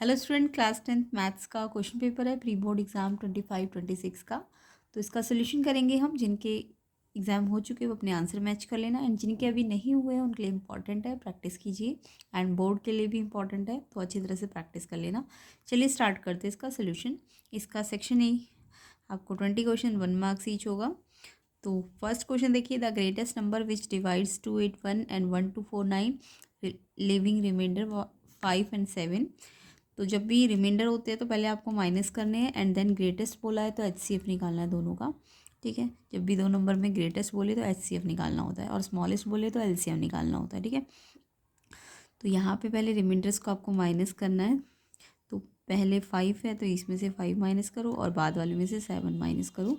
Hello student, class 10th maths का question paper है pre board exam 25-26 का। तो इसका सोल्यूशन करेंगे हम। जिनके एग्ज़ाम हो चुके हैं वो अपने आंसर मैच कर लेना, एंड जिनके अभी नहीं हुए हैं उनके लिए इंपॉर्टेंट है, प्रैक्टिस कीजिए। एंड बोर्ड के लिए भी इंपॉर्टेंट है, तो अच्छी तरह से प्रैक्टिस कर लेना। चलिए स्टार्ट करते हैं इसका सोल्यूशन। इसका सेक्शन ए आपको 20 क्वेश्चन 1 मार्क्स ईच होगा। तो फर्स्ट क्वेश्चन देखिए, the greatest number which divides 281 and 1249 living remainder 5 and 7। तो जब भी रिमाइंडर होते हैं तो पहले आपको माइनस करने हैं, एंड देन ग्रेटेस्ट बोला है तो एचसीएफ निकालना है दोनों का। ठीक है, जब भी दो नंबर में ग्रेटेस्ट बोले तो एचसीएफ निकालना होता है, और स्मॉलेस्ट बोले तो एलसीएम निकालना होता है। ठीक है, तो यहाँ पे पहले रिमाइंडर्स को आपको माइनस करना है। तो पहले 5 है तो इसमें से 5 माइनस करो, और बाद वाले में से 7 माइनस करो।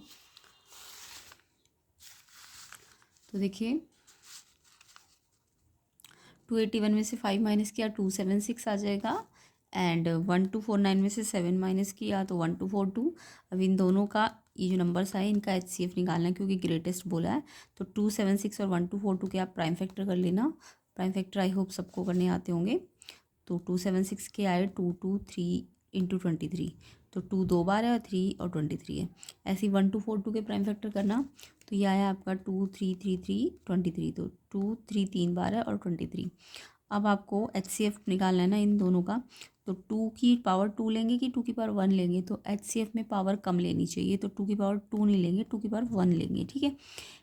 तो देखिए 281 में से 5 माइनस किया 276 आ जाएगा, एंड 1249 में से 7 माइनस किया तो 1242। अब इन दोनों का ये जो नंबर्स आए इनका एचसीएफ निकालना है, क्योंकि ग्रेटेस्ट बोला है। तो 276 और 1242 के आप प्राइम फैक्टर कर लेना। प्राइम फैक्टर आई होप सबको करने आते होंगे। तो 276 के आए 223 इंटू 23। तो 2 दो बार है और 3 और 23 है। ऐसे ही 1242 के प्राइम फैक्टर करना। तो ये आया आपका 2333 23। तो 2 3 3 बार है और 23। अब आपको एचसीएफ निकालना है ना इन दोनों का। तो 2 की पावर 2 लेंगे कि 2 की पावर 1 लेंगे, तो एचसीएफ में पावर कम लेनी चाहिए। तो 2 की पावर 2 नहीं लेंगे, 2 की पावर 1 लेंगे। ठीक है,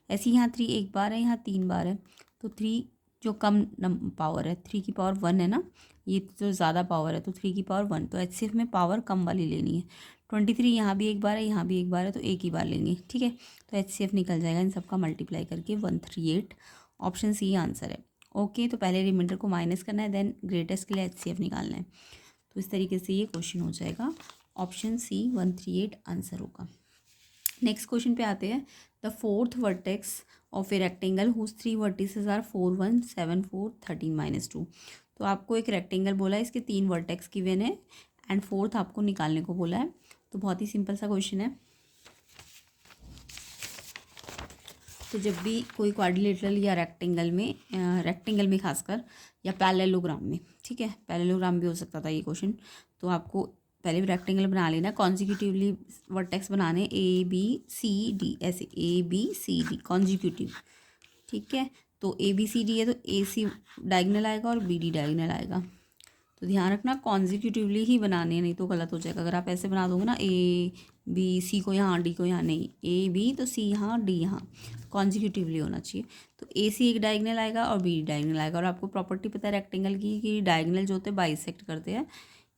ऐसे ही यहाँ 3 एक बार है, यहाँ 3 बार है। तो 3 जो कम पावर है, 3 की पावर 1 है ना, ये जो ज़्यादा पावर है तो 3 की पावर 1। तो एचसीएफ में पावर कम वाली लेनी है। 23 यहाँ भी एक बार है, यहाँ भी एक बार है, तो एक ही बार लेंगे। ठीक है, तो एचसीएफ निकल जाएगा इन सबका मल्टीप्लाई करके 138। ऑप्शन सी आंसर है। ओके, तो पहले रिमाइंडर को माइनस करना है, देन ग्रेटेस्ट के लिए एचसीएफ निकालना है। तो इस तरीके से ये क्वेश्चन हो जाएगा। ऑप्शन सी 138 आंसर होगा। नेक्स्ट क्वेश्चन पे आते हैं। The fourth vertex of a rectangle whose 3 vertices are 4 1 7 4 13 -2। तो आपको एक रेक्टेंगल बोला है, इसके 3 वर्टेक्स गिवन है, एंड फोर्थ आपको निकालने को बोला है। तो बहुत ही सिंपल सा क्वेश्चन है। तो जब भी कोई क्वाड्रिलेटरल या रेक्टेंगल में खासकर, या पैरेललोग्राम में, ठीक है, पैरेललोग्राम भी हो सकता था ये क्वेश्चन। तो आपको पहले भी रेक्टेंगल बना लेना, कॉन्जिक्यूटिवली वर्टेक्स बनाने ABCD, ऐसे ABCD कॉन्जिक्यूटिव। ठीक है, तो ABCD है तो AC डायगनल आएगा और BD डायगनल आएगा। तो ध्यान रखना कॉन्जिक्यूटिवली ही बनाने हैं, नहीं तो गलत हो जाएगा। अगर आप ऐसे बना दोगे ना ABC को यहाँ, D को यहाँ, नहीं AB तो C यहाँ, D यहाँ, कॉन्जिक्यूटिवली होना चाहिए। तो AC एक डायगनल आएगा और BD डायगनल आएगा। और आपको प्रॉपर्टी पता है रेक्टेंगल की कि डायगनल जो होते हैं बाइसेक्ट करते हैं,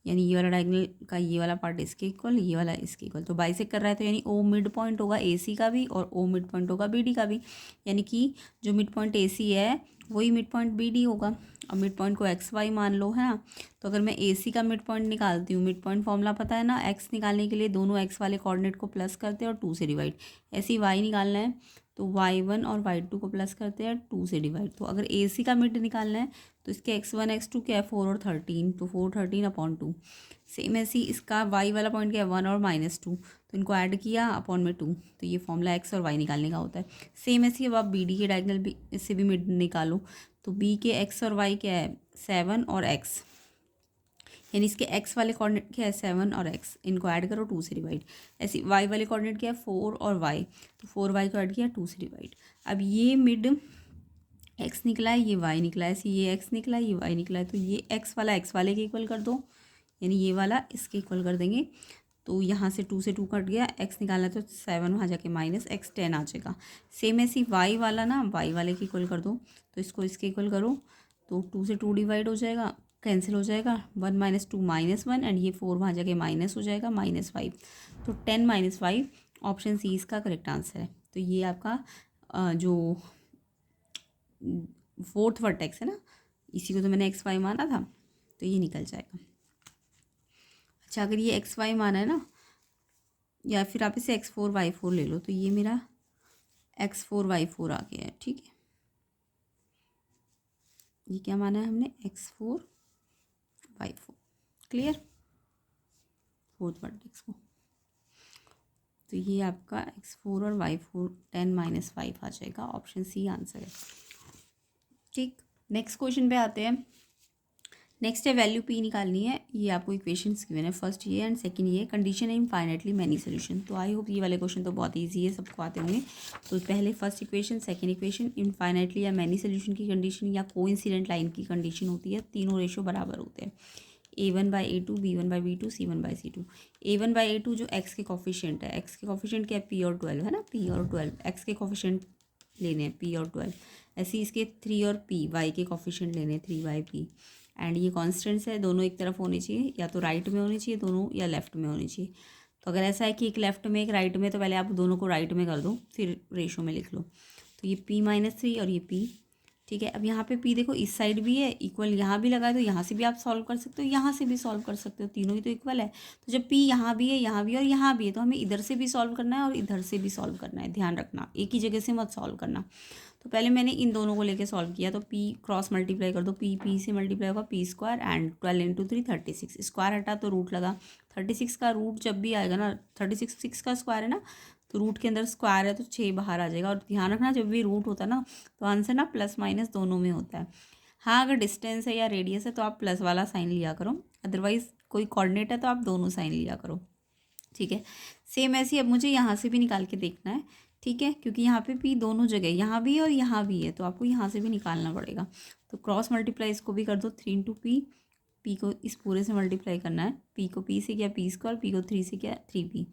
यानी ये वाला डायगनल का ये वाला पार्ट इसके इक्वल, ये वाला इसके इक्वल। तो बाइसेक्ट कर रहा है तो यानी O मिड पॉइंट होगा AC का भी, और O मिड पॉइंट होगा BD का भी। यानी कि जो मिड पॉइंट AC है वही मिड पॉइंट BD होगा। अब मिड पॉइंट को XY मान लो, है ना। तो अगर मैं AC का मिड पॉइंट निकालती हूँ, मिड पॉइंट फॉर्मूला पता है ना, X निकालने के लिए दोनों X वाले कोऑर्डिनेट को प्लस करते हैं और 2 से डिवाइड। ऐसे ही Y निकालना है तो Y1 और Y2 को प्लस करते हैं 2 से डिवाइड। तो अगर AC का मिड निकालना है तो इसके X1 X2 क्या है 4 और 13, तो 4 13/2। सेम ऐसे ही इसका Y वाला पॉइंट क्या है 1 और -2, तो इनको ऐड किया अपॉन में 2। तो ये फॉर्मूला X और Y निकालने का होता है। सेम ऐसे ही अब आप BD के डायगनल भी इससे भी मिड निकालो। तो B के X और Y क्या है 7 और X, यानी इसके X वाले कोऑर्डिनेट क्या है 7 और X, इनको ऐड करो 2 से डिवाइड। ऐसे Y वाले कोऑर्डिनेट क्या है 4 और Y, तो 4Y को ऐड किया 2 से डिवाइड। अब ये मिड X निकला है, ये Y निकला है, ऐसे ये X निकला है, ये Y निकला है, तो ये X वाला X वाले के इक्वल कर दो, यानी ये वाला इसके इक्वल कर देंगे। तो यहाँ से 2 से 2 कट गया, X निकालना है तो 7 वहाँ जाके माइनस X 10 आ जाएगा। सेम ऐसे Y वाला ना Y वाले के इक्वल कर दो, तो इसको इसके इक्वल करो, तो 2 से 2 डिवाइड हो जाएगा, कैंसिल हो जाएगा, 1 - 2 -1, एंड ये 4 वहाँ जाके माइनस हो जाएगा -5। तो 10 - 5 ऑप्शन सी इसका करेक्ट आंसर है। तो ये आपका जो फोर्थ वर्टेक्स है ना, इसी को तो मैंने XY माना था, तो ये निकल जाएगा। अच्छा, अगर ये XY माना है ना, या फिर आप इसे X4 Y4 ले लो, तो ये मेरा X4 Y4 आ गया है। ठीक है, ये क्या माना है हमने X4 Y4। Clear, fourth vertex को। तो ये आपका X4 और Y4 10 - 5 आ जाएगा। ऑप्शन सी आंसर है। ठीक, नेक्स्ट क्वेश्चन पे आते हैं। नेक्स्ट है वैल्यू पी निकालनी है। ये आपको इक्वेशंस गिवन है, फर्स्ट ये एंड सेकंड ये, कंडीशन है इनफाइनाइटली मैनी सोल्यूशन। तो आई होप ये वाले क्वेश्चन तो बहुत इजी है, सबको आते होंगे। तो पहले first equation, second equation, infinitely या मैनी सोल्यूशन की कंडीशन या कोइंसिडेंट लाइन की कंडीशन होती है, तीनों रेशो बराबर होते हैं। A1/A2, B1/B2, C1/C2। A1/A2 जो x के कॉफिशिएंट है, x के कॉफिशिएंट क्या है, P और 12 है ना, P और 12 x के कॉफिशिएंट लेने हैं, P और 12। ऐसे ही इसके 3 और P y के कॉफिशिएंट लेने हैं, 3/P। एंड ये कॉन्स्टेंट्स है, दोनों एक तरफ होने चाहिए, या तो राइट में होने चाहिए दोनों, या लेफ्ट में होने चाहिए। तो अगर ऐसा है कि एक लेफ्ट में एक राइट में, तो पहले आप दोनों को राइट में कर दो, फिर रेशो में लिख लो। तो ये P-3 और ये P, ठीक है। अब यहाँ पे P देखो इस साइड भी है इक्वल, यहाँ भी लगा है, तो यहाँ से भी आप सॉल्व कर सकते हो, यहाँ से भी सॉल्व कर सकते हो, तीनों ही तो इक्वल है। तो जब P यहाँ भी है, यहाँ भी और यहाँ भी है, तो हमें इधर से भी सॉल्व करना है और इधर से भी सॉल्व करना है, ध्यान रखना, एक ही जगह से मत सॉल्व करना। तो पहले मैंने इन दोनों को लेके सॉल्व किया, तो P क्रॉस मल्टीप्लाई कर दो, P से मल्टीप्लाई होगा P² एंड 12 × 3 36, स्क्वायर हटा तो रूट लगा। 36 का रूट जब भी आएगा ना, 36 6 का स्क्वायर है ना, तो रूट के अंदर स्क्वायर है तो 6 बाहर आ जाएगा। और ध्यान रखना जब भी रूट होता है ना, तो आंसर ना प्लस माइनस दोनों में होता है। हाँ, अगर डिस्टेंस है या रेडियस है तो आप प्लस वाला साइन लिया करो, अदरवाइज कोई कोऑर्डिनेट है तो आप दोनों साइन लिया करो, ठीक है। सेम ऐसे ही अब मुझे यहाँ से भी निकाल के देखना है, ठीक है, क्योंकि यहाँ पे P दोनों जगह, यहाँ भी है और यहाँ भी है, तो आपको यहाँ से भी निकालना पड़ेगा। तो क्रॉस मल्टीप्लाई इसको भी कर दो, 3 × P, P को इस पूरे से मल्टीप्लाई करना है, P को P से किया P², P को 3 से किया 3P।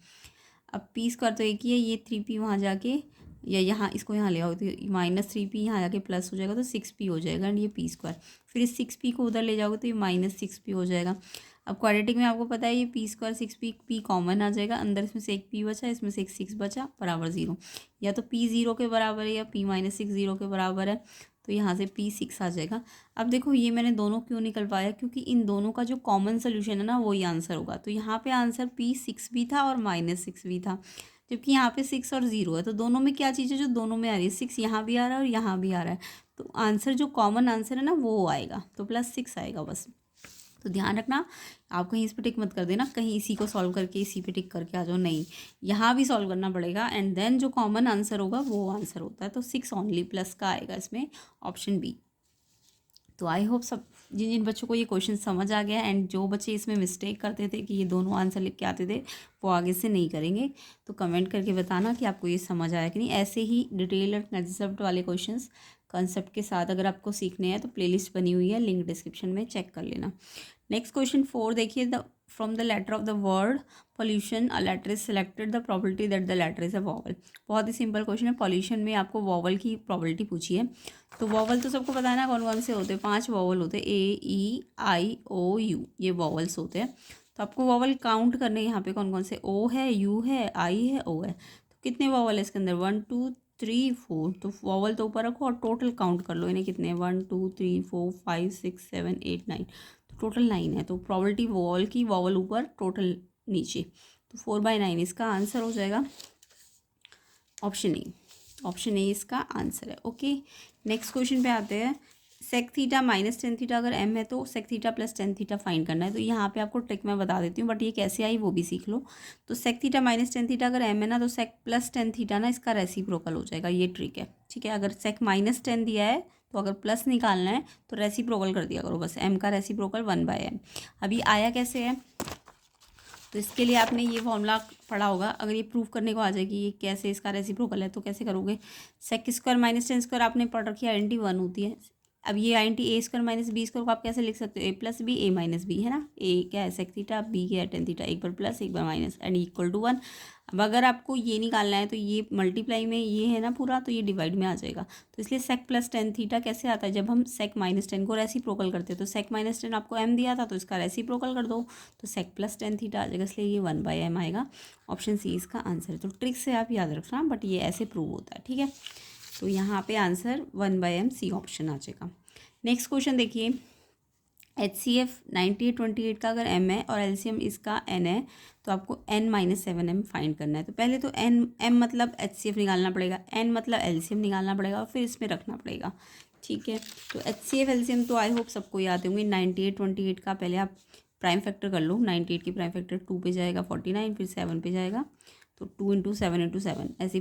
अब P² तो एक ही है, ये 3P वहाँ जाके, या यहाँ इसको यहाँ ले आओ तो -3P यहाँ जाके प्लस हो जाएगा, तो 6P हो जाएगा, एंड ये P²। फिर इस 6P को उधर ले जाओगे तो ये -6P हो जाएगा। अब क्वाड्रेटिक में आपको पता है ये P² 6P, P कॉमन आ जाएगा, अंदर इसमें से एक P बचा, इसमें से एक 6 बचा, बराबर 0। या तो P 0 के बराबर है या P-6 0 के बराबर है, तो यहाँ से P6 आ जाएगा। अब देखो ये मैंने दोनों क्यों निकलवाया, क्योंकि इन दोनों का जो कॉमन सोल्यूशन है ना वही आंसर होगा। तो यहाँ पे आंसर P6 भी था और -6 भी था, जबकि यहाँ पे 6 और 0 है, तो दोनों में क्या चीज़ है जो दोनों में आ रही है, 6 यहाँ भी आ रहा है और यहाँ भी आ रहा है, तो आंसर जो कॉमन आंसर है ना वो आएगा, तो +6 आएगा बस। तो ध्यान रखना, आप कहीं इस पे टिक मत कर देना, कहीं इसी को सॉल्व करके इसी पे टिक करके आ जाओ, नहीं, यहाँ भी सॉल्व करना पड़ेगा, एंड देन जो कॉमन आंसर होगा वो आंसर होता है। तो 6 ओनली प्लस का आएगा इसमें, ऑप्शन बी। तो आई होप सब जिन जिन बच्चों को ये क्वेश्चन समझ आ गया, एंड जो बच्चे इसमें मिस्टेक करते थे कि ये दोनों आंसर लिख के आते थे, वो आगे से नहीं करेंगे। तो कमेंट करके बताना कि आपको ये समझ आया कि नहीं। ऐसे ही डिटेल और कंसेप्ट वाले क्वेश्चंस कंसेप्ट के साथ अगर आपको सीखने हैं तो प्लेलिस्ट बनी हुई है, लिंक डिस्क्रिप्शन में चेक कर लेना। नेक्स्ट क्वेश्चन 4 देखिए, the from the letter of the word pollution a letter is selected, the probability that the letter is a vowel. बहुत ही सिंपल क्वेश्चन है, पॉल्यूशन में आपको वॉवल की प्रोबेबिलिटी पूछी है। तो वॉवल तो सबको पता है ना कौन कौन से होते हैं, 5 वॉवल होते हैं, A-E-I-O-U, ये वॉवल्स होते हैं। तो आपको वॉवल काउंट करने, यहाँ पे कौन कौन से, O है, U है, I है, O है। तो कितने वॉवल है इसके अंदर, 1 2 3 4। तो वॉवल तो ऊपर रखो और टोटल काउंट कर लो इन्हें, कितने, 1 2 3 4 5 6 7 8 9, तो टोटल 9 है। तो प्रोबेबिलिटी वॉवल की, वॉवल ऊपर टोटल नीचे, तो 4/9 इसका आंसर हो जाएगा, ऑप्शन ए। ऑप्शन ए इसका आंसर है। ओके, नेक्स्ट क्वेश्चन पे आते हैं। सेक थीटा -tan थीटा अगर m है तो sec theta + tan theta find करना है। तो यहाँ पे आपको ट्रिक मैं बता देती हूँ, बट ये कैसे आई वो भी सीख लो। तो सेक थीटा -tan थीटा अगर m है ना, तो सेक + tan थीटा ना इसका रेसिप्रोकल हो जाएगा, ये ट्रिक है, ठीक है। अगर सेक -tan दिया है तो अगर प्लस निकालना है तो रेसिप्रोकल कर दिया करो बस, m का रेसिप्रोकल 1/m। अभी आया कैसे है, तो इसके लिए आपने ये फॉर्मूला पढ़ा होगा, अगर ये प्रूव करने को आ जाएगी ये कैसे इसका रेसिप्रोकल है, तो कैसे करोगे, sec² - tan² आपने पढ़ रखी है, आइडेंटिटी 1 होती है। अब ये आइडेंटिटी A² - B² को आप कैसे लिख सकते हो, A + B A - B है ना, A क्या है सेक थीटा, B क्या है tan थीटा, एक बार प्लस एक बार माइनस, एंड इक्वल टू 1। अब अगर आपको ये निकालना है तो ये मल्टीप्लाई में ये है ना पूरा, तो ये डिवाइड में आ जाएगा। तो इसलिए सेक + tan थीटा कैसे आता है, जब हम सेक -tan को रेसिप्रोकल करते हैं, तो सेक -tan आपको m दिया था तो इसका रेसिप्रोकल कर दो, तो सेक + tan थीटा आ जाएगा, इसलिए ये 1/m आएगा, ऑप्शन सी इसका आंसर है। तो ट्रिक से आप याद रखना, बट ये ऐसे प्रूव होता है, ठीक है। तो यहाँ पे आंसर 1/m सी ऑप्शन आ जाएगा। नेक्स्ट क्वेश्चन देखिए, HCF 9828 का अगर m है और LCM इसका n है, तो आपको n - 7m फाइंड करना है। तो पहले तो m मतलब HCF निकालना पड़ेगा, n मतलब LCM निकालना पड़ेगा और फिर इसमें रखना पड़ेगा, ठीक है। तो HCF LCM तो आई होप सबको याद होंगे। 9828 का पहले आप प्राइम फैक्टर कर लो, 98 की प्राइम फैक्टर 2 पे जाएगा 49, फिर 7 पे जाएगा तो 2 × 7 × 7 ऐसे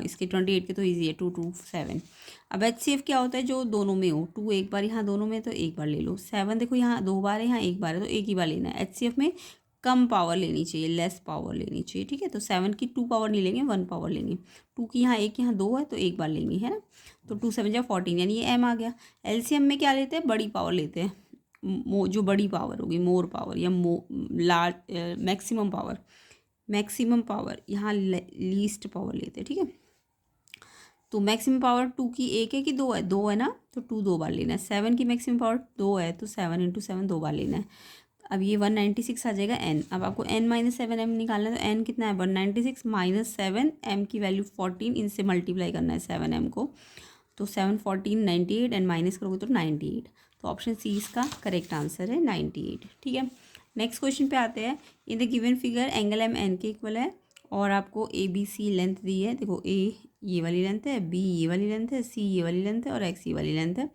इसके 28 के तो ईजी है, 2 2 7। अब HCF क्या होता है, जो दोनों में हो, 2 एक बार यहाँ दोनों में तो एक बार ले लो, 7 देखो यहाँ 2 बार है, यहाँ एक बार है, तो एक ही बार लेना है। HCF में कम पावर लेनी चाहिए, लेस पावर लेनी चाहिए, ठीक है। तो 7 की 2 पावर नहीं लेंगे, 1 पावर लेंगे। 2 की यहाँ एक, यहाँ 2 है, तो एक बार लेंगे, है ना। तो 2 7 जा 14, यानी ये M आ गया। LCM में क्या लेते हैं, बड़ी पावर लेते हैं, जो बड़ी पावर होगी, मोर पावर या लार्ज मैक्सिमम पावर यहाँ लीस्ट पावर लेते हैं, ठीक है। तो मैक्सिमम पावर 2 की एक है कि 2 है, 2 है ना, तो 2 दो बार लेना है। 7 की मैक्सिमम पावर 2 है, तो 7 × 7 दो बार लेना है। अब ये 196 आ जाएगा n। अब आपको n - 7 m निकालना है, तो n कितना है 196 - 7 m की वैल्यू 14, इनसे मल्टीप्लाई करना है 7 m को, तो 7 14 98 एंड माइनस करोगे तो 98। तो ऑप्शन सी इसका करेक्ट आंसर है 98, ठीक है। नेक्स्ट क्वेश्चन पे आते हैं। In the given figure angle M N K equal है और आपको ए बी सी लेंथ दी है। देखो ए ये वाली लेंथ है, बी ये वाली लेंथ है, सी ये वाली लेंथ है और एक्स ये वाली लेंथ है।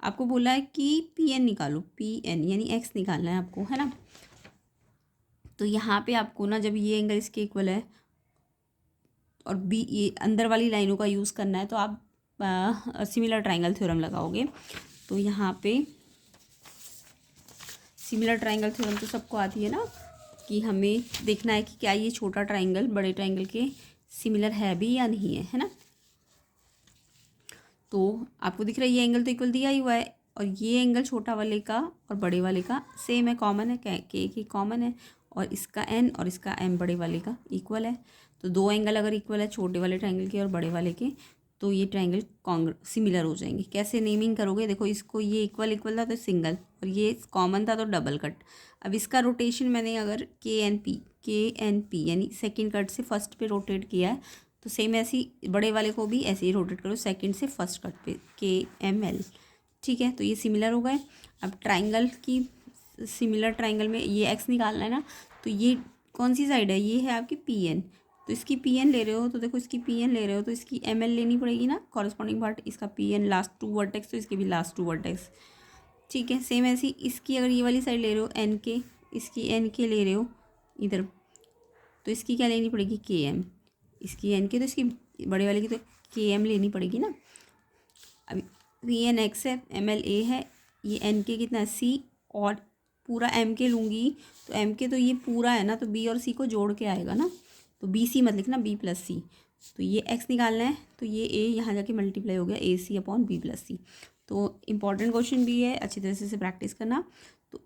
आपको बोला है कि पी एन निकालो, पी एन यानी एक्स निकालना है आपको, है ना। तो यहाँ पे आपको ना जब ये एंगल इसके इक्वल है और बी ये अंदर वाली लाइनों का यूज़ करना है, तो आप सिमिलर ट्रायंगल थ्योरम लगाओगे। तो यहाँ पे सिमिलर ट्रायंगल थ्योरम तो सबको आती है ना, कि हमें देखना है कि क्या ये छोटा ट्रायंगल बड़े ट्रायंगल के सिमिलर है भी या नहीं है, है ना। तो आपको दिख रहा है ये एंगल तो इक्वल दिया ही हुआ है, और ये एंगल छोटा वाले का और बड़े वाले का सेम है, कॉमन है, के की कॉमन है, और इसका n और इसका m बड़े वाले का इक्वल है। तो दो एंगल अगर इक्वल है, छोटे वाले ट्रायंगल के और बड़े वाले के, तो ये ट्रायंगल सिमिलर हो जाएंगे। कैसे नेमिंग करोगे, देखो इसको ये इक्वल था तो सिंगल, और ये कॉमन था तो डबल कट। अब इसका रोटेशन मैंने अगर के एन पी यानी सेकेंड कट से फर्स्ट पे रोटेट किया है, तो सेम ऐसे ही बड़े वाले को भी ऐसे ही रोटेट करो सेकंड से फर्स्ट कट पे, KML, ठीक है। तो ये सिमिलर हो गए। अब ट्रायंगल की सिमिलर ट्रायंगल में ये एक्स निकालना है ना, तो ये कौन सी साइड है, ये है आपकी PN। तो इसकी PN ले रहे हो, तो देखो इसकी PN ले रहे हो तो इसकी ML लेनी पड़ेगी ना, कॉरस्पॉन्डिंग पार्ट इसका PN लास्ट 2 वर्टेक्स, तो इसके भी लास्ट 2 वर्टेक्स, ठीक है। सेम ऐसी इसकी अगर ये वाली साइड ले रहे हो NK, इसकी NK ले रहे हो इधर, तो इसकी क्या लेनी पड़ेगी KM, इसकी NK, तो इसकी बड़े वाले की तो KM लेनी पड़ेगी ना। अभी PN X है, ML A है, ये NK कितना है C, और पूरा MK लूँगी तो MK तो ये पूरा है ना, तो B और C को जोड़ के आएगा ना, तो BC मत लिखना, B + C। तो ये X निकालना है, तो ये A यहाँ जाके मल्टीप्लाई हो गया AC/B + C। तो इम्पॉर्टेंट क्वेश्चन भी है, अच्छी तरह से प्रैक्टिस करना। तो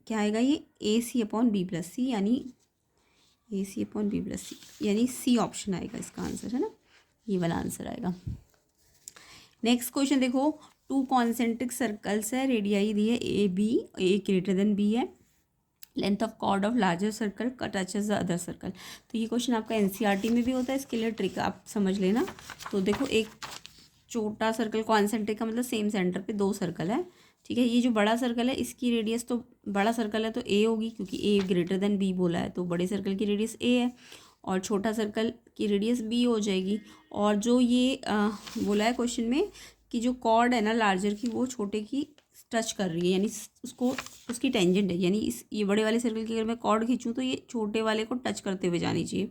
क्या आएगा ये AC/B + C, यानी AC/B + C, यानी C ऑप्शन आएगा इसका आंसर, है ना, ये वाला आंसर आएगा। नेक्स्ट क्वेश्चन देखो, 2 कॉन्सेंट्रिक सर्कल्स है, रेडियाई दी है AB, A > B है, length of chord of larger circle touches the other circle. तो ये क्वेश्चन आपका NCERT में भी होता है, इसके लिए ट्रिक आप समझ लेना। तो देखो एक छोटा सर्कल, कॉन्सेंट्रिक का मतलब सेम सेंटर पे 2 सर्कल है, ठीक है। ये जो बड़ा सर्कल है इसकी रेडियस, तो बड़ा सर्कल है तो A होगी, क्योंकि A > B बोला है, तो बड़े सर्कल की रेडियस A है, और छोटा सर्कल की रेडियस B हो जाएगी। और जो ये बोला है क्वेश्चन में कि जो कॉर्ड है ना लार्जर की, वो छोटे की टच कर रही है, यानी उसको उसकी टेंजेंट है, यानी ये बड़े वाले सर्कल की अगर मैं कॉर्ड खींचूँ तो ये छोटे वाले को टच करते हुए जानी चाहिए।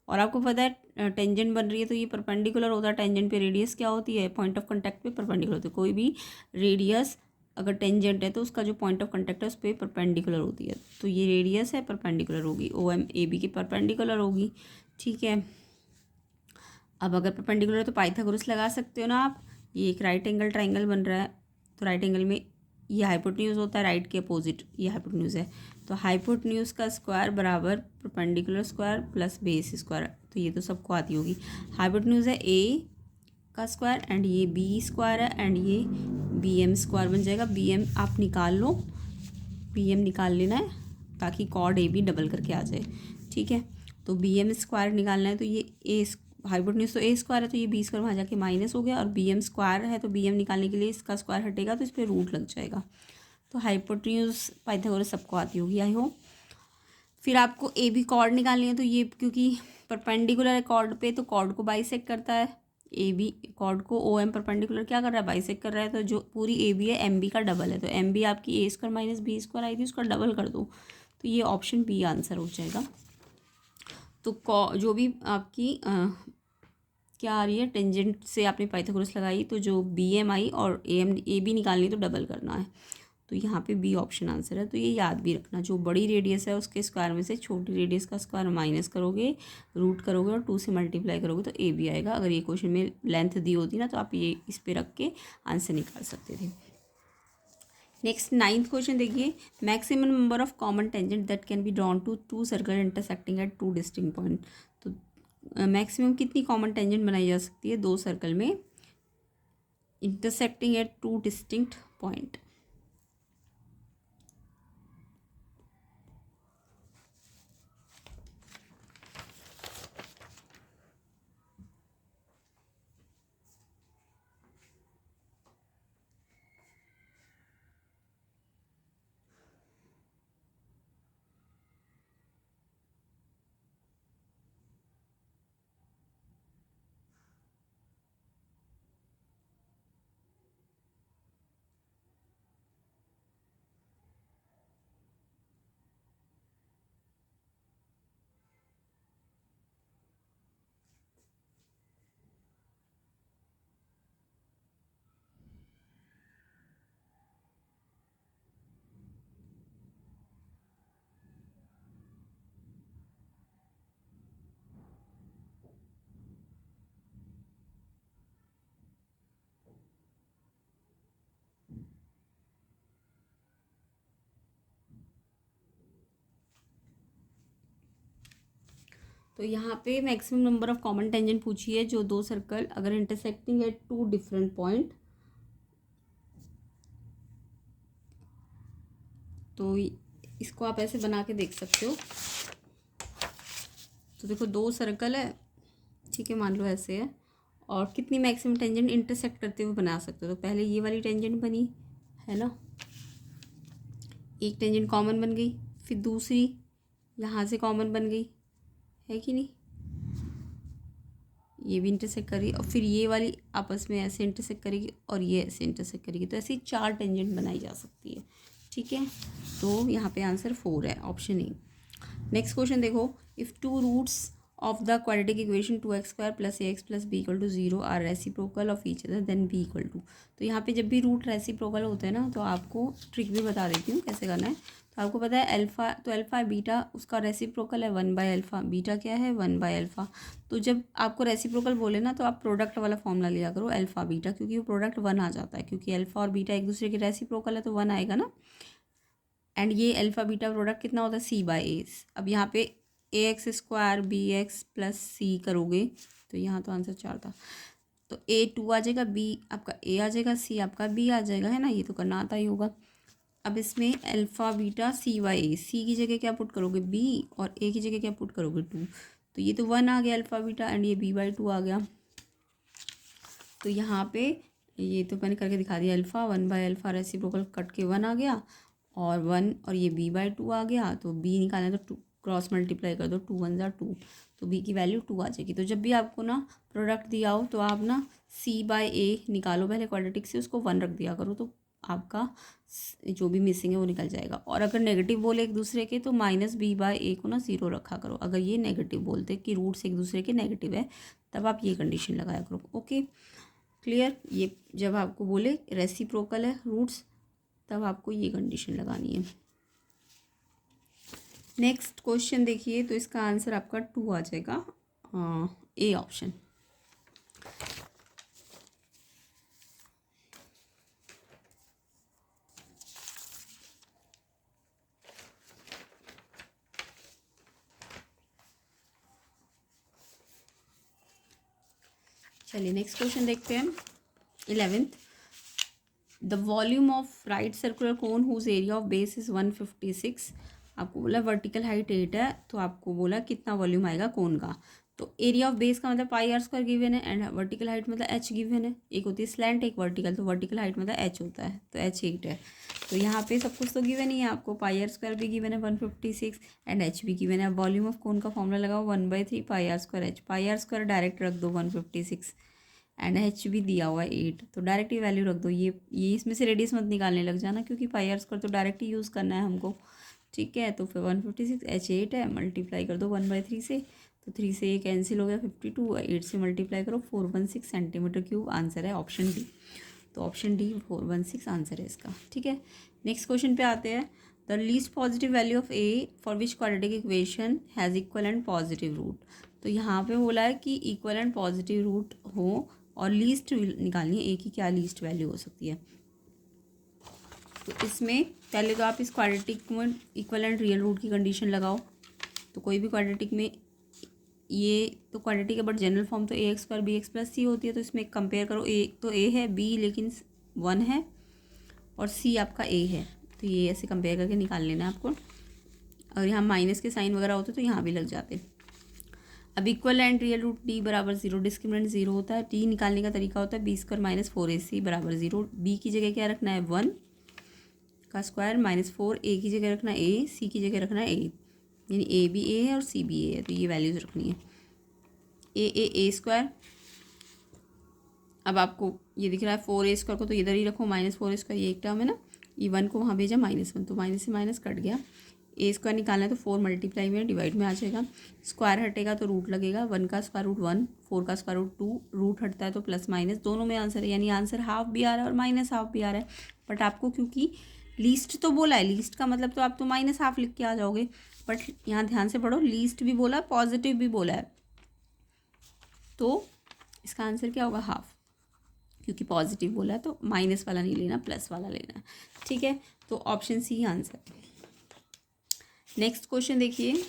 और आपको पता है टेंजेंट बन रही है तो ये परपेंडिकुलर होता है टेंजेंट पे। रेडियस क्या होती है, पॉइंट ऑफ कांटेक्ट पे परपेंडिकुलर होती है। कोई भी रेडियस अगर टेंजेंट है तो उसका जो पॉइंट ऑफ कांटेक्ट है उस पर परपेंडिकुलर होती है। तो ये रेडियस है, परपेंडिकुलर होगी, OM AB की परपेंडिकुलर होगी, ठीक है। अब अगर परपेंडिकुलर है तो पाइथागोरस लगा सकते हो ना आप। ये एक राइट एंगल ट्राइंगल बन रहा है, तो राइट एंगल में ये हाइपोटेन्यूज होता है, राइट के अपोजिट ये हाइपोटेन्यूज है, तो हाइपोटेन्यूज का स्क्वायर बराबर perpendicular square plus base square. तो ये तो सबको आती होगी। हाइपोटेन्यूज है A का स्क्वायर एंड ये B स्क्वायर है एंड ये BM स्क्वायर बन जाएगा। BM आप निकाल लो, BM निकाल लेना है ताकि कॉर्ड AB डबल करके आ जाए, ठीक है। तो BM स्क्वायर निकालना है, तो ये हाइपोटेन्यूज तो A स्क्वायर है, तो ये B स्क्वायर वहाँ जाके माइनस हो गया, और BM स्क्वायर है तो BM निकालने के लिए इसका स्क्वायर हटेगा तो इस पर रूट लग जाएगा। तो हाइपोटेन्यूज पाइथागोरस सबको आती होगी आई होप। फिर आपको AB कॉर्ड निकालनी है, तो ये क्योंकि परपेंडिकुलर है कॉर्ड पे, तो कॉर्ड को बाइसेक्ट करता है। AB कॉर्ड को OM परपेंडिकुलर क्या कर रहा है, बाइसेक्ट कर रहा है। तो जो पूरी AB है MB का डबल है, तो MB आपकी A square minus B square आई थी, उसका डबल कर दो, तो ये ऑप्शन B आंसर हो जाएगा। तो जो भी आपकी क्या आ रही है, टेंजेंट से आपने पाइथागोरस लगाई, तो जो बी एम आई और ए बी निकालनी तो डबल करना है। तो यहाँ पे बी ऑप्शन आंसर है। तो ये याद भी रखना, जो बड़ी रेडियस है उसके स्क्वायर में से छोटी रेडियस का स्क्वायर माइनस करोगे, रूट करोगे और 2 से मल्टीप्लाई करोगे तो ए बी आएगा। अगर ये क्वेश्चन में लेंथ दी होती ना तो आप ये इस पे रख के आंसर निकाल सकते थे। नेक्स्ट 9th क्वेश्चन देखिए, maximum number of common tangent that can be drawn to 2 circle intersecting at 2 distinct point. तो मैक्सिमम कितनी कॉमन टेंजेंट बनाई जा सकती है 2 सर्कल में इंटरसेक्टिंग एट 2 डिस्टिंक्ट पॉइंट। तो यहाँ पे maximum number of common tangent पूछी है, जो 2 सर्कल अगर इंटरसेक्टिंग एट 2 डिफरेंट पॉइंट, तो इसको आप ऐसे बना के देख सकते हो। तो देखो 2 सर्कल है, ठीक है, मान लो ऐसे है, और कितनी मैक्सिमम टेंजेंट इंटरसेक्ट करते हुए बना सकते हो। तो पहले ये वाली टेंजेंट बनी है ना, एक टेंजेंट कॉमन बन गई, फिर दूसरी यहाँ से कॉमन बन गई, है कि नहीं, ये भी इंटरसेक्ट करेगी, और फिर ये वाली आपस में ऐसे इंटरसेक्ट करेगी और ये ऐसे इंटरसेक्ट करेगी। तो ऐसी 4 टेंजेंट बनाई जा सकती है, ठीक है। तो यहाँ पे आंसर 4 है, ऑप्शन ए। नेक्स्ट क्वेश्चन देखो, if 2 roots of the quadratic equation 2x² + ax + b = 0 are reciprocal of each other then b = 2। तो यहाँ पे जब भी रूट रेसिप्रोकल होते हैं ना, तो आपको ट्रिक भी बता देती हूँ कैसे करना है। तो आपको पता है अल्फ़ा, तो अल्फ़ा बीटा उसका रेसिप्रोकल है 1/α, बीटा क्या है 1/α। तो जब आपको रेसिप्रोकल बोले ना, तो आप प्रोडक्ट वाला फॉर्मूला लिया करो अल्फ़ा बीटा, क्योंकि वो प्रोडक्ट 1 आ जाता है, क्योंकि अल्फ़ा और बीटा एक दूसरे के रेसिप्रोकल है तो 1 आएगा ना। एंड ये अल्फ़ा बीटा प्रोडक्ट कितना होता है c/a। अब यहाँ पे ax² bx + c करोगे तो यहाँ तो आंसर 4 था, तो a 2 आ जाएगा, b आपका a आ जाएगा, c आपका b आ जाएगा, है ना, ये तो करना आता ही होगा। अब इसमें अल्फ़ा बीटा c/a, c की जगह क्या पुट करोगे b, और a की जगह क्या पुट करोगे 2। तो ये तो 1 आ गया अल्फ़ा बीटा, एंड ये b/2 आ गया। तो यहाँ पे ये तो मैंने करके दिखा दिया, अल्फ़ा 1/α रेसिप्रोकल कट के 1 आ गया, और 1 और ये b/2 आ गया। तो b निकालना तो 2 क्रॉस मल्टीप्लाई कर दो, 2 1 ज़ा 2, तो b की वैल्यू 2 आ जाएगी। तो जब भी आपको ना प्रोडक्ट दिया हो तो आप ना c/a निकालो पहले क्वाड्रेटिक से, उसको 1 रख दिया करो, तो आपका जो भी मिसिंग है वो निकल जाएगा। और अगर नेगेटिव बोले एक दूसरे के, तो -b/a को ना 0 रखा करो। अगर ये नेगेटिव बोलते कि रूट्स एक दूसरे के नेगेटिव है, तब आप ये कंडीशन लगाया करो। Okay, clear. ये जब आपको बोले रेसिप्रोकल है रूट्स, तब आपको ये कंडीशन लगानी है। नेक्स्ट क्वेश्चन देखिए, तो इसका आंसर आपका 2 आ जाएगा, ए ऑप्शन। चलिए नेक्स्ट क्वेश्चन देखते हैं। 11th, the volume of right circular cone whose area of base is 156। आपको बोला वर्टिकल हाइट 8 है, तो आपको बोला कितना वॉल्यूम आएगा कोन का। तो एरिया ऑफ बेस का मतलब πr² गिवन है, एंड वर्टिकल हाइट मतलब h गिवन है। एक होती है स्लैंट, एक वर्टिकल, तो वर्टिकल हाइट मतलब h होता है, तो h 8 है। तो यहाँ पे सब कुछ तो गिवन ही है आपको, πr² भी गिवन है 156 एंड h भी गिवन है। वॉल्यूम ऑफ कोन का फॉर्मूला लगाओ 1/3 πr² h, πr² डायरेक्ट रख दो 156, एंड h भी दिया हुआ है 8, तो डायरेक्ट ही वैल्यू रख दो। ये इसमें से रेडियस मत निकालने लग जाना, क्योंकि πr² तो डायरेक्ट ही यूज़ करना है हमको, ठीक है। तो फिर 156 h 8 है, मल्टीप्लाई कर दो 1/3 से, तो 3 से ये कैंसिल हो गया 52, 8 से मल्टीप्लाई करो 416 सेंटीमीटर क्यूब आंसर है ऑप्शन डी। तो ऑप्शन डी 416 आंसर है इसका। ठीक है, नेक्स्ट क्वेश्चन पे आते हैं। The least positive value of A for which quadratic equation has equal and positive root. तो यहाँ पे बोला है कि इक्वल एंड पॉजिटिव रूट हो और लीस्ट निकालनी है, ए की क्या लीस्ट वैल्यू हो सकती है। तो इसमें पहले तो आप इस क्वाड्रेटिक में इक्वल एंड रियल रूट की कंडीशन लगाओ। तो कोई भी क्वाड्रेटिक में ये तो क्वाड्रेटिक है बट जनरल फॉर्म तो a x square b x plus c होती है। तो इसमें कंपेयर करो, ए तो ए है, बी लेकिन 1 है और सी आपका ए है। तो ये ऐसे कंपेयर करके निकाल लेना है आपको। अगर यहाँ माइनस के साइन वगैरह होते तो यहाँ भी लग जाते। अब equal and real root D बराबर 0, डिस्क्रिमिनेंट 0 होता है। डी निकालने का तरीका होता है बी स्क्वायर माइनस 4ac बराबर 0। बी की जगह क्या रखना है 1 का स्क्वायर माइनस 4, ए की जगह रखना है ए, सी की जगह रखना है ए, यानी ए भी ए है और सी भी ए है। तो ये वैल्यूज़ रखनी है ए स्क्वायर। अब आपको ये दिख रहा है 4a स्क्वायर को तो इधर ही रखो, माइनस 4a स्क्वायर ये एक टर्म है ना, ये 1 को वहाँ भेजा -1, तो माइनस से माइनस कट गया। ए स्क्वायर निकालना है तो 4 मल्टीप्लाई में डिवाइड में आ जाएगा। स्क्वायर हटेगा तो रूट लगेगा, 1 का स्क्वायर रूट 1, 4 का स्क्वायर रूट 2, रूट हटता है तो प्लस माइनस दोनों में आंसर है, यानी आंसर हाफ भी आ रहा है और माइनस हाफ भी आ रहा है। बट आपको क्योंकि लीस्ट तो बोला है, लीस्ट का मतलब तो आप तो माइनस हाफ लिख के आ जाओगे, बट यहाँ ध्यान से पढ़ो, लीस्ट भी बोला पॉजिटिव भी बोला है, तो इसका आंसर क्या होगा हाफ, क्योंकि पॉजिटिव बोला है तो माइनस वाला नहीं लेना, प्लस वाला लेना। ठीक है, तो option C answer. Next question देखिए,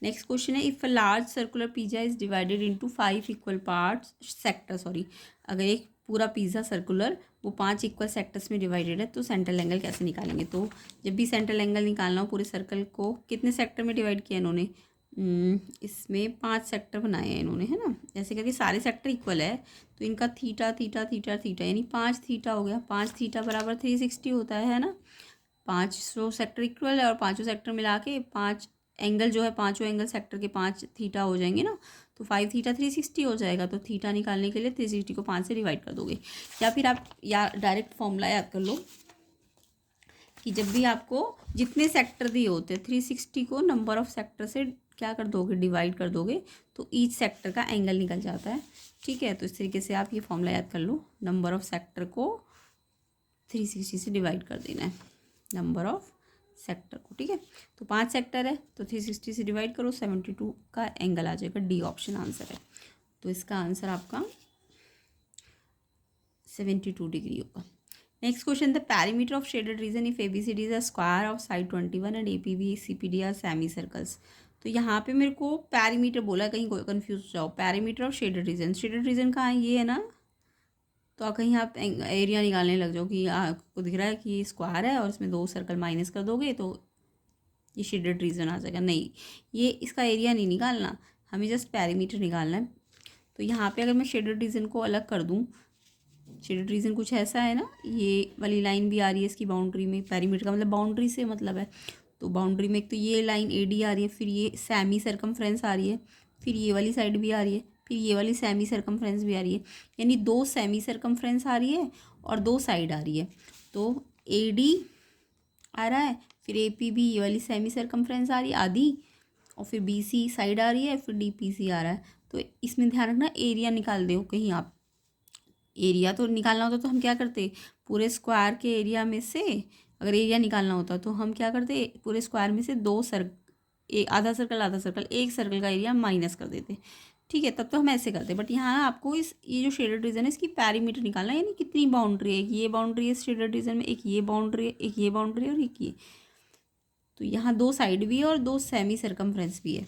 नेक्स्ट क्वेश्चन है if a large circular pizza is divided into 5 equal parts sector, अगर एक पूरा पिज़्ज़ा सर्कुलर वो 5 इक्वल सेक्टर्स में डिवाइडेड है तो सेंट्रल एंगल कैसे निकालेंगे। तो जब भी सेंट्रल एंगल निकालना हो, पूरे सर्कल को कितने सेक्टर में डिवाइड किया इन्होंने, इसमें 5 सेक्टर बनाए हैं इन्होंने, है ना, ऐसे करके सारे सेक्टर इक्वल है तो इनका थीटा थीटा थीटा थीटा यानी 5 थीटा हो गया। 5 थीटा बराबर 360 होता है ना, 500 सेक्टर इक्वल है और 5 सेक्टर मिला के 5 एंगल जो है, 5 एंगल सेक्टर के 5 थीटा हो जाएंगे ना, तो 5 थीटा 360 हो जाएगा। तो थीटा निकालने के लिए 360 को 5 से डिवाइड कर दोगे, या फिर आप या डायरेक्ट फॉर्मूला याद कर लो कि जब भी आपको जितने सेक्टर दिए होते हैं 360 को नंबर ऑफ सेक्टर से क्या कर दोगे, डिवाइड कर दोगे, तो ईच सेक्टर का एंगल निकल जाता है। ठीक है, तो इस तरीके से आप ये फॉर्मूला याद कर लो, नंबर ऑफ सेक्टर को 360 से डिवाइड कर देना है, नंबर ऑफ सेक्टर को। ठीक है, तो 5 सेक्टर है तो 360 से डिवाइड करो, 72 का एंगल आ जाएगा, डी ऑप्शन आंसर है। तो इसका आंसर आपका 72 डिग्री होगा। Next question, the perimeter of shaded region if ABCD is a square of side 21 and APB CPD are semicircles. तो यहाँ पे मेरे को पैरीमीटर बोला है, कहीं कंफ्यूज हो जाओ। पैरीमीटर ऑफ शेडेड रीजन कहाँ है, ये है ना, तो कहीं आप एरिया निकालने लग जाओ कि आपको दिख रहा है कि ये स्क्वायर है और इसमें 2 सर्कल माइनस कर दोगे तो ये शेडेड रीजन आ जाएगा। नहीं, ये इसका एरिया नहीं निकालना, हमें जस्ट पैरीमीटर निकालना है। तो यहाँ पे अगर मैं शेडेड रीजन को अलग कर दूँ, शेडेड रीजन कुछ ऐसा है ना, ये वाली लाइन भी आ रही है इसकी बाउंड्री में, पैरीमीटर का मतलब बाउंड्री से मतलब है, तो बाउंड्री में एक तो ये लाइन AD आ रही है, फिर ये सेमी सर्कमफ्रेंस आ रही है, फिर ये वाली साइड भी आ रही है, फिर ये वाली सेमी सर्कमफ्रेंस भी आ रही है, यानी 2 सेमी सर्कमफ्रेंस आ रही है और 2 साइड आ रही है। तो AD आ रहा है, फिर APB ये वाली सेमी सर्कमफ्रेंस आ रही है आधी, और फिर BC साइड आ रही है, फिर DPC आ रहा है। तो इसमें ध्यान रखना एरिया निकाल दो कहीं आप, एरिया तो निकालना होता तो हम क्या करते, पूरे स्क्वायर के एरिया में से अगर एरिया निकालना होता तो हम क्या करते, पूरे स्क्वायर में से आधा सर्कल एक सर्कल का एरिया माइनस कर देते। ठीक है, तब तो हम ऐसे करते, बट यहाँ आपको ये जो शेडेड रीजन है इसकी पैरीमीटर निकालना है, यानी कितनी बाउंड्री है, एक ये बाउंड्री है शेडेड रीजन में, एक ये बाउंड्री है, एक ये बाउंड्री है और एक ये। तो यहाँ 2 साइड भी है और 2 सेमी सर्कमफ्रेंस भी है।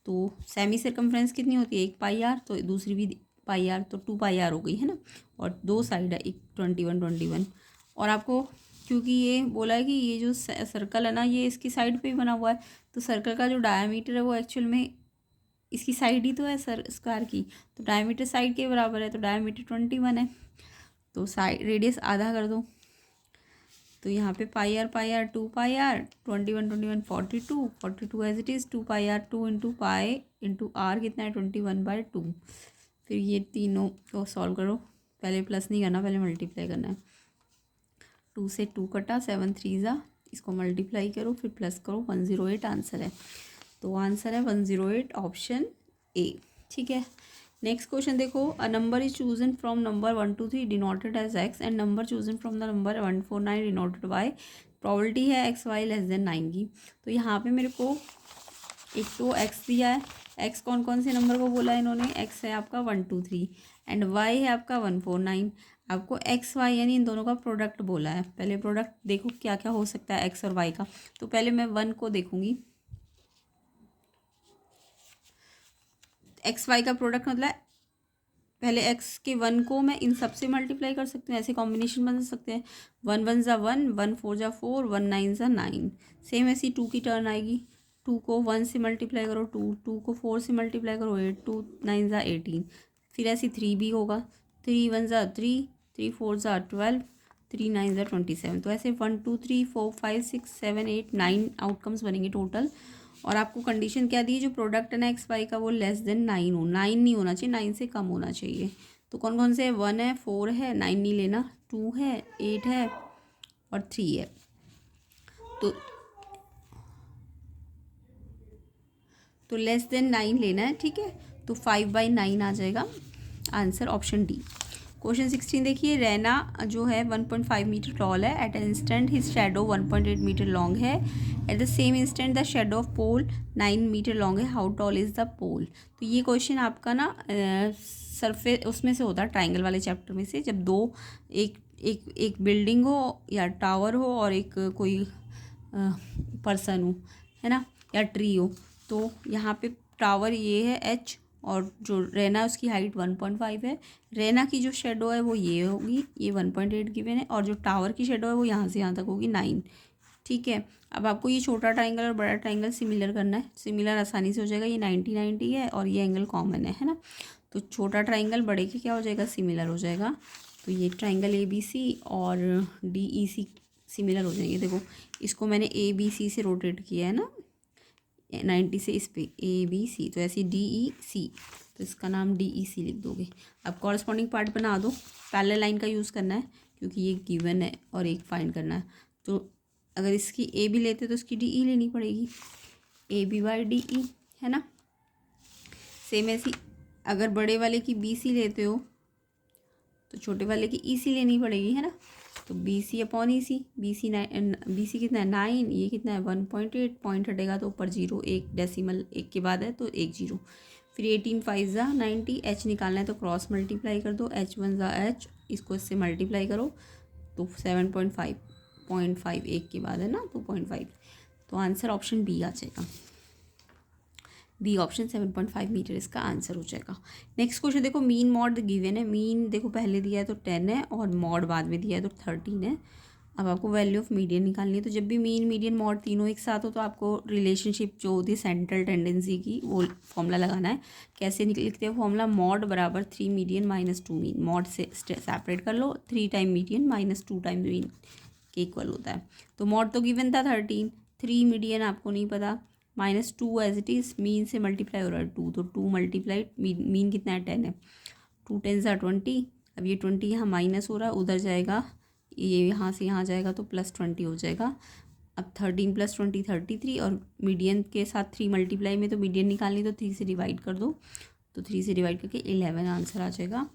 तो सेमी सर्कमफ्रेंस कितनी होती है, 1 पाई आर, तो दूसरी भी पाई आर, तो 2 पाई आर हो गई है ना, और 2 साइड है, एक 21 और आपको क्योंकि ये बोला है कि ये जो सर्कल है ना ये इसकी साइड पे ही बना हुआ है, तो सर्कल का जो डायमीटर है वो एक्चुअल में इसकी साइड ही तो है स्क्वायर की, तो डायमीटर साइड के बराबर है, तो डायमीटर 21 है, तो साइड रेडियस आधा कर दो, तो यहाँ पे pi r 2 pi r 21 42 as it is 2 pi r 2 into pi into r कितना है 21/2। फिर ये तीनों को सॉल्व करो, पहले प्लस नहीं करना, पहले मल्टीप्लाई करना है। 2 से 2 कटा, 7 3 ज़ा, इसको मल्टीप्लाई करो फिर प्लस करो, 108 आंसर है। तो आंसर है 108 ऑप्शन ए। ठीक है, नेक्स्ट क्वेश्चन देखो, a number is chosen from number 1 to 3 denoted as X and number chosen from the number 149 denoted by, probability है एक्स वाई लेस देन 9 की। तो यहाँ पे मेरे को एक तो एक्स दिया है, एक्स कौन कौन से नंबर को बोला है इन्होंने, एक्स है आपका 1 2 3 एंड वाई है आपका 149। आपको एक्स वाई यानी इन दोनों का प्रोडक्ट बोला है। पहले प्रोडक्ट देखो क्या क्या हो सकता है एक्स और वाई का। तो पहले मैं 1 को देखूंगी, एक्स वाई का प्रोडक्ट मतलब पहले एक्स के 1 को मैं इन सबसे मल्टीप्लाई कर सकती हूँ, ऐसे कॉम्बिनेशन बन सकते हैं, 1 1 ज़ा 1, 1 4 ज़ा 4, 1 9 ज़ा 9। सेम ऐसी 2 की टर्न आएगी, 2 को 1 से मल्टीप्लाई करो 2, 2 को 4 से मल्टीप्लाई करो 8, 2 9 ज़ा 18। फिर ऐसी 3 भी होगा, 3 1 ज़ा 3, 3 4 ज़ा 12, 3 9 ज़ा 27। तो ऐसे 1 2 3 4 5 6 7 8 9 आउटकम्स बनेंगे टोटल। और आपको कंडीशन क्या दी है, जो प्रोडक्ट है ना एक्स वाई का वो लेस देन 9 हो, 9 नहीं होना चाहिए, 9 से कम होना चाहिए। तो कौन कौन से है, 1 है, 4 है, 9 नहीं लेना, 2 है, 8 है और 3 है। तो लेस देन 9 लेना है। ठीक है, तो 5/9 आ जाएगा आंसर ऑप्शन डी। क्वेश्चन 16 देखिए, रैना जो है 1.5 मीटर टॉल है, at an instant his shadow 1.8 metre long है, at the same instant the shadow of pole 9 metre long है, how tall is the pole. तो ये क्वेश्चन आपका ना सरफेस उसमें से होता है, ट्राइंगल वाले चैप्टर में से, जब दो एक एक एक बिल्डिंग हो या टावर हो और एक कोई पर्सन हो, है ना, या ट्री हो। तो यहाँ पे टावर ये है एच और जो रैना उसकी हाइट 1.5 है, रैना की जो शेडो है वो ये होगी, ये 1.8 गिवन है, और जो टावर की शेडो है वो यहाँ से यहाँ तक होगी 9। ठीक है, अब आपको ये छोटा ट्राइंगल और बड़ा ट्राइंगल सिमिलर करना है, सिमिलर आसानी से हो जाएगा, ये 90 है और ये एंगल कॉमन है ना। तो छोटा ट्राइंगल बड़े के क्या हो जाएगा, सिमिलर हो जाएगा। तो ये ट्राइंगल ABC और DEC सिमिलर हो जाएंगे। देखो इसको मैंने ABC से रोटेट किया है ना, 90 से इस पे ABC, तो ऐसी DEC, तो इसका नाम DEC लिख दोगे। अब कॉरस्पॉन्डिंग पार्ट बना दो, पैरेलल लाइन का यूज़ करना है क्योंकि ये गिवन है और एक फाइंड करना है। तो अगर इसकी AB लेते तो इसकी DE लेनी पड़ेगी, AB/DE, है ना। सेम ऐसी अगर बड़े वाले की BC लेते हो तो छोटे वाले की EC लेनी पड़ेगी, है ना। तो BC/EC, BC कितना है 9, ये कितना है 1.8, पॉइंट हटेगा तो ऊपर 0, एक डेसिमल एक के बाद है तो 1 0। फिर 18 5 ज़ा 90, H निकालना है तो क्रॉस मल्टीप्लाई कर दो, H 1 ज़ा H, इसको इससे मल्टीप्लाई करो तो 7.5, 0.5 एक के बाद है ना, 2.5। तो आंसर ऑप्शन बी आ जाएगा, बी ऑप्शन 7.5 मीटर इसका आंसर हो जाएगा। नेक्स्ट क्वेश्चन देखो, मीन मॉड गिवन है, मीन देखो पहले दिया है तो 10 है और मॉड बाद में दिया है तो 13 है। अब आपको वैल्यू ऑफ मीडियन निकालनी है। तो जब भी मीन मीडियन मॉड तीनों एक साथ हो तो आपको रिलेशनशिप जो होती है सेंट्रल टेंडेंसी की वो फॉर्मूला लगाना है। कैसे लिखते हैं फॉर्मूला, मॉड बराबर 3 मीडियन माइनस 2 मीन, मॉड से सेपरेट कर लो, 3 time median minus 2 time mean के इक्वल होता है। तो मॉड तो गिवन था 13, 3 मीडियन आपको नहीं पता, minus 2 as it is, mean से मल्टीप्लाई हो रहा है 2, तो 2 मल्टीप्लाई मीन कितना है 10 है, 2 10 ज़ा 20। अब ये 20 यहाँ माइनस हो रहा है, उधर जाएगा, ये यहाँ से यहाँ जाएगा तो प्लस 20 हो जाएगा। अब 13 + 20 33, और मीडियन के साथ 3 मल्टीप्लाई में तो मीडियन निकालनी, तो 3 से डिवाइड कर दो, तो 3 से डिवाइड करके 11 आंसर आ जाएगा,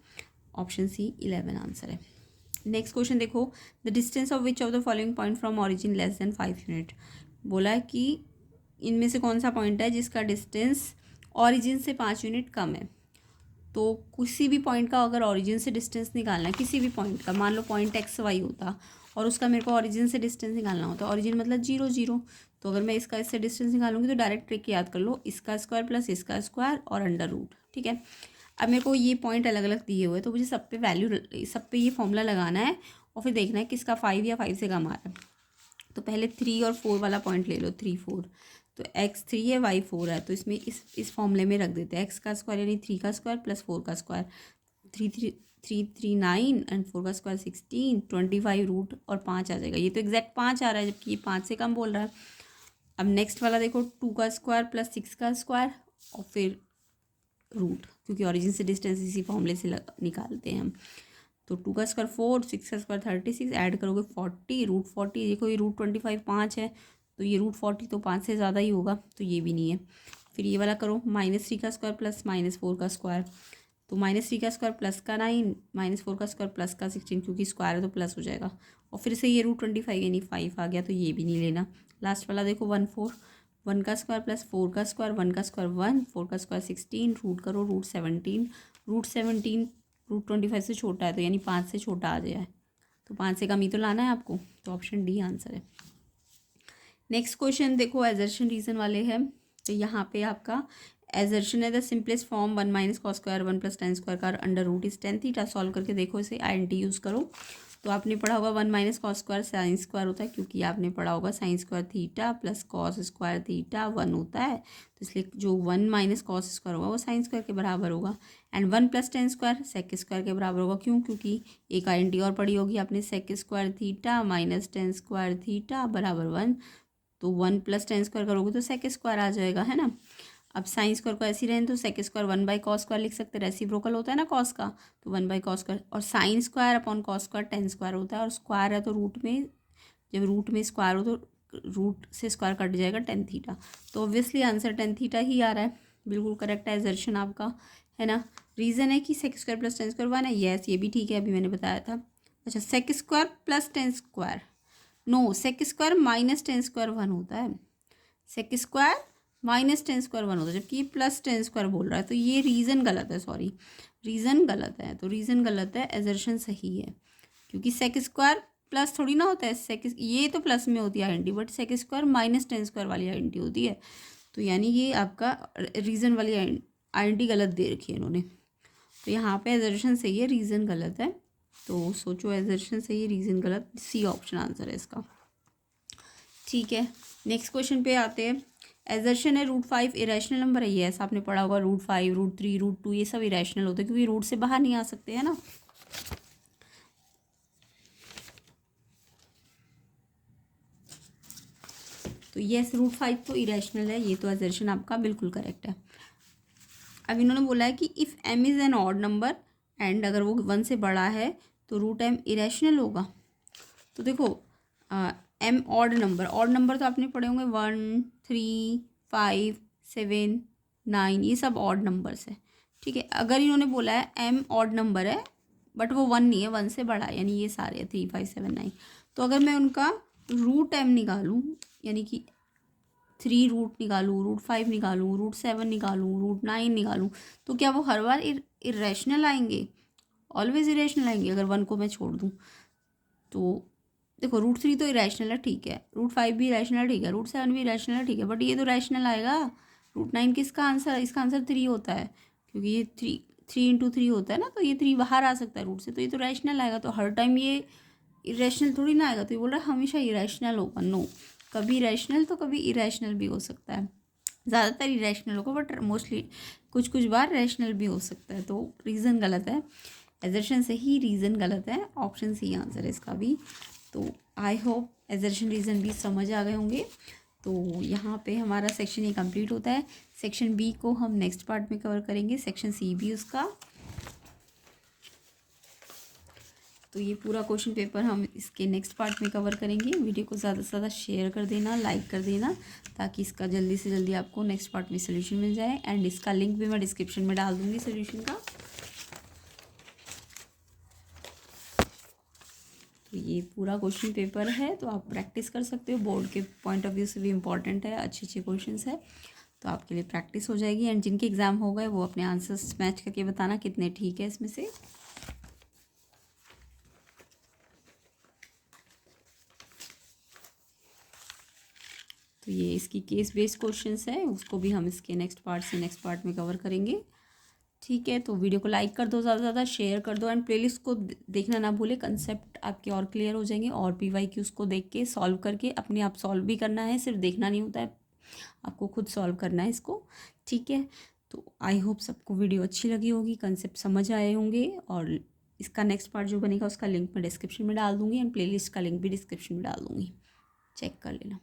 ऑप्शन सी 11 आंसर है। नेक्स्ट क्वेश्चन देखो, the distance of which of the following point from origin less than 5 unit. बोला है कि इनमें से कौन सा पॉइंट है जिसका डिस्टेंस ऑरिजिन से 5 यूनिट कम है। तो किसी भी पॉइंट का अगर ऑरिजिन से डिस्टेंस निकालना है, किसी भी पॉइंट का, मान लो पॉइंट XY होता और उसका मेरे को ऑरिजिन से डिस्टेंस निकालना होता, ऑरिजिन मतलब 0 0। तो अगर मैं इसका इससे डिस्टेंस निकालूंगी तो डायरेक्ट ट्रिक याद कर लो, इसका स्क्वायर प्लस इसका स्क्वायर और अंडर रूट। ठीक है, अब मेरे को ये पॉइंट अलग अलग दिए हुए, तो मुझे सब पे वैल्यू, सब पे ये फॉर्मूला लगाना है और फिर देखना है किसका 5 या 5 से कम आ रहा है। तो पहले 3 और 4 वाला पॉइंट ले लो, 3 4, तो x 3 है, y 4 है, तो इसमें इस फॉर्मूले में रख देते हैं, x का स्क्वायर यानी 3 का स्क्वायर प्लस 4 का स्क्वायर, 3 9 एंड 4 का स्क्वायर 16, 25 रूट और 5 आ जाएगा। ये तो एग्जैक्ट 5 आ रहा है जबकि ये 5 से कम बोल रहा है। अब नेक्स्ट वाला देखो, 2 का स्क्वायर प्लस 6 का स्क्वायर और फिर रूट, क्योंकि ऑरिजिन से डिस्टेंस इसी फॉर्मूले से निकालते हैं हम। तो 2 का स्क्वायर 4, 6 का स्क्वायर 36, ऐड करोगे 40, रूट 40, देखो ये रूट 25 5 है, तो ये रूट 40 तो 5 से ज़्यादा ही होगा, तो ये भी नहीं है। फिर ये वाला करो, -3 का स्क्वायर प्लस -4 का स्क्वायर, तो -3 का स्क्वायर प्लस का 9, -4 का स्क्वायर प्लस का 16, क्योंकि स्क्वायर है तो प्लस हो जाएगा। और फिर से ये रूट 25 यानी 5 आ गया, तो ये भी नहीं लेना। लास्ट वाला देखो 1 4, 1 का स्क्वायर प्लस 4 का स्क्वायर, 1 का स्क्वायर 1, 4 का स्क्वायर 16, रूट करो रूट 17, रूट 25 से छोटा है, तो यानी 5 से छोटा आ जाए, तो 5 से कम ही तो लाना है आपको, तो ऑप्शन डी आंसर है। नेक्स्ट क्वेश्चन देखो, एजर्शन रीजन वाले हैं। तो यहाँ पे आपका एजर्शन है the simplest form 1 minus cos square 1 plus tan square का under root is tan theta. Solve करके देखो इसे, INT यूज़ करो। तो आपने पढ़ा होगा 1 minus cos square sine square होता है, क्योंकि आपने पढ़ा होगा sine square theta plus cos square theta 1 होता है, तो इसलिए जो 1 माइनस कॉस स्क्वायर होगा वो साइन स्क्वायर के बराबर होगा। And 1 plus tan square sec square के बराबर होगा। क्यों? क्योंकि एक INT और पढ़ी होगी आपने, sec square theta minus tan square theta बराबर 1, तो 1 प्लस tan स्क्वायर करोगे तो सेक स्क्वायर आ जाएगा, है ना। अब साइन स्क्वायर को ऐसे ही रहें तो sec square 1 by cos square लिख सकते हैं, रेसिप्रोकल होता है ना कॉस का, तो 1 बाई कॉस स्क्वायर, और sine square upon cos square tan square होता है, और स्क्वायर है तो रूट में, जब रूट में स्क्वायर हो तो रूट से स्क्वायर कट जाएगा tan थीटा, तो ऑब्वियसली आंसर tan थीटा ही आ रहा है। बिल्कुल करेक्ट है एजर्शन आपका, है ना। रीज़न है कि sec square plus tan square 1 है, यस ये भी ठीक है, अभी मैंने बताया था। अच्छा, sec square plus tan square, no, sec square minus tan square 1 होता है, sec square minus tan square 1 होता है, जबकि ये प्लस tan स्क्वायर बोल रहा है, तो ये रीज़न गलत है, सॉरी रीज़न गलत है, तो रीज़न गलत है, एजर्शन सही है, क्योंकि सेक स्क्वायर प्लस थोड़ी ना होता है, सेक ये तो प्लस में होती है INT, but sec square minus tan square वाली INT होती है, तो यानी ये आपका रीज़न वाली INT गलत दे रखी है इन्होंने, तो यहाँ पे एजर्शन सही है, रीज़न गलत है, तो सोचो एजर्शन सही है, रीज़न गलत, सी ऑप्शन आंसर है इसका। ठीक है, नेक्स्ट क्वेश्चन पे आते हैं। एजर्शन है रूट 5 इरेशनल नंबर है, ये ऐसा आपने पढ़ा होगा, रूट 5 रूट 3 रूट 2 ये सब इरेशनल होते हैं, क्योंकि रूट से बाहर नहीं आ सकते, है ना। तो यस रूट 5 तो इरेशनल है, ये तो एजर्शन आपका बिल्कुल करेक्ट है। अब इन्होंने बोला है कि if m is an odd number and अगर वो 1 से बड़ा है तो रूट m इरेशनल होगा। तो देखो m ऑड नंबर तो आपने पढ़े होंगे 1 3 5 7 9, ये सब ऑड नंबर्स है, ठीक है। अगर इन्होंने बोला है m ऑड नंबर है बट वो 1 नहीं है, 1 से बड़ा है, यानी ये सारे 3 5 7 9, तो अगर मैं उनका रूट m निकालूँ, यानी कि 3 रूट निकालूँ, रूट 5 निकालूँ, रूट 7 निकालूँ, रूट 9 निकालूँ, तो क्या वो हर बार इरेशनल आएंगे? ऑलवेज इरेशनल आएंगे अगर 1 को मैं छोड़ दूँ तो। देखो रूट 3 तो इरेशनल है, ठीक है, रूट 5 भी इरेशनल, ठीक है, रूट 7 भी इरेशनल है, ठीक है, बट ये तो रैशनल आएगा। रूट 9 किसका आंसर, इसका आंसर 3 होता है, क्योंकि ये 3 × 3 होता है ना, तो ये 3 बाहर आ सकता है रूट से, तो ये तो रैशनल आएगा, तो हर टाइम ये इरेशनल थोड़ी ना आएगा, तो ये बोल रहा है हमेशा इरेशनल होगा, नो, कभी रैशनल तो कभी इरेशनल भी हो सकता है, ज़्यादातर इरेशनल होगा बट मोस्टली कुछ कुछ बार रैशनल भी हो सकता है, तो रीज़न गलत है, एजर्शन सही, रीज़न गलत है, ऑप्शन सी आंसर है इसका भी। तो आई होप एजर्शन रीज़न भी समझ आ गए होंगे। तो यहाँ पे हमारा सेक्शन ये कंप्लीट होता है। सेक्शन बी को हम नेक्स्ट पार्ट में कवर करेंगे, सेक्शन सी भी उसका। तो ये पूरा क्वेश्चन पेपर हम इसके नेक्स्ट पार्ट में कवर करेंगे। वीडियो को ज़्यादा से ज़्यादा शेयर कर देना, लाइक कर देना, ताकि इसका जल्दी से जल्दी आपको नेक्स्ट पार्ट में सोल्यूशन मिल जाए, एंड इसका लिंक भी मैं डिस्क्रिप्शन में डाल दूँगी सोल्यूशन का। तो ये पूरा क्वेश्चन पेपर है, तो आप प्रैक्टिस कर सकते हो, बोर्ड के पॉइंट ऑफ व्यू से भी इम्पॉर्टेंट है, अच्छे अच्छे क्वेश्चंस है, तो आपके लिए प्रैक्टिस हो जाएगी। एंड जिनके एग्ज़ाम हो गए वो अपने आंसर्स मैच करके बताना कितने ठीक है इसमें से। तो ये इसकी केस बेस्ड क्वेश्चंस है, उसको भी हम इसके नेक्स्ट पार्ट में कवर करेंगे, ठीक है। तो वीडियो को लाइक कर दो, ज़्यादा से ज़्यादा शेयर कर दो, एंड प्लेलिस्ट को देखना ना भूले, कंसेप्ट आपके और क्लियर हो जाएंगे, और PYQs को देख के सॉल्व करके अपने आप सॉल्व भी करना है, सिर्फ देखना नहीं होता है, आपको खुद सॉल्व करना है इसको, ठीक है। तो आई होप सबको वीडियो अच्छी लगी होगी, कंसेप्ट समझ आए होंगे, और इसका नेक्स्ट पार्ट जो बनेगा उसका लिंक मैं डिस्क्रिप्शन में डाल दूँगी, एंड प्लेलिस्ट का लिंक भी डिस्क्रिप्शन में डाल दूँगी, चेक कर लेना।